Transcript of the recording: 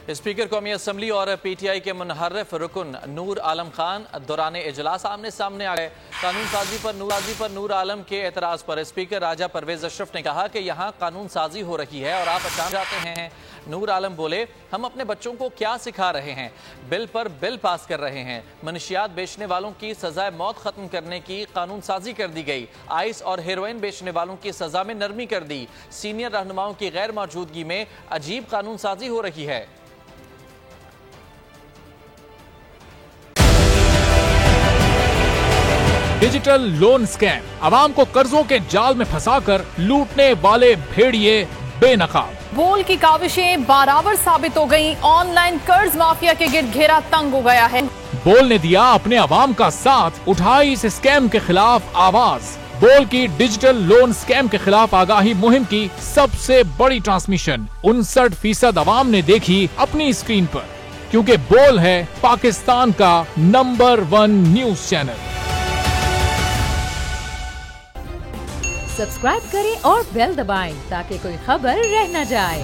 Speaker कौमी assembly और PTI के मुनहर्रिफ रुकन नूर आलम खान दौरान इजलास आमने सामने आ गए। कानून साजी पर नूर आलम के एतराज पर स्पीकर राजा परवेज अशरफ ने कहा कि यहाँ कानून साजी हो रही है और आप अचानक जाते हैं। नूर आलम बोले, हम अपने बच्चों को क्या सिखा रहे हैं, बिल पर बिल पास कर रहे हैं। मनशियात बेचने वालों की सजाए मौत खत्म करने की कानून साजी कर दी गई। आइस और हेरोइन बेचने वालों की सजा में नरमी कर दी। सीनियर रहनुमाओं की गैर मौजूदगी में अजीब कानून साजी हो रही है। डिजिटल लोन स्कैम, आवाम को कर्जों के जाल में फंसाकर लूटने वाले भेड़िए बेनकाब। बोल की काविशें बाराबर साबित हो गईं। ऑनलाइन कर्ज माफिया के गिर्द घेरा तंग हो गया है। बोल ने दिया अपने आवाम का साथ, उठाई इस स्कैम के खिलाफ आवाज। बोल की डिजिटल लोन स्कैम के खिलाफ आगाही मुहिम की सबसे बड़ी ट्रांसमिशन 59% आवाम ने देखी अपनी स्क्रीन पर, क्योंकि बोल है पाकिस्तान का नंबर 1 न्यूज चैनल। सब्सक्राइब करें और बेल दबाएं ताकि कोई खबर रह न जाए।